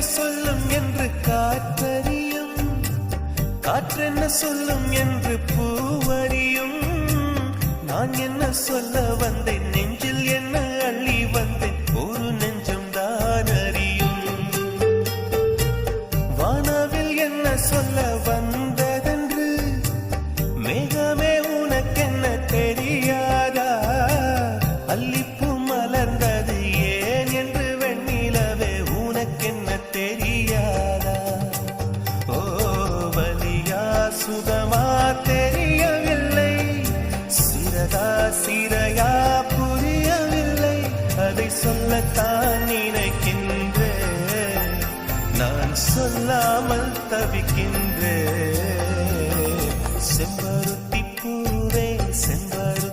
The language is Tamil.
சொல்லும் என்று காற்றறியும், காற்றென்ன சொல்லும் என்று பூவறியும். நான் என்ன சொல்ல வந்தேன், நெஞ்சில் என்ன அள்ளி வந்தேன், ஒரு நெஞ்சம் தான் அறியும். வானவில் என்ன சொல்ல வந்ததென்று மேகமே உனக்கென்ன தெரியாதா? அல்லிப்பூ மலர்ந்தது ஏன் என்று வெண்ணிலவே உனக்கென்ன தெரியாதா? ஓ வலியா சுகமா தெரியவில்லை, சிறகா சிறையா புரியவில்லை. அதை சொல்லத்தான் நினைக்கின்றேன், நான் சொல்லாமல் தவிக்கின்றேன். செம்பருத்தி பூவே செம்பரு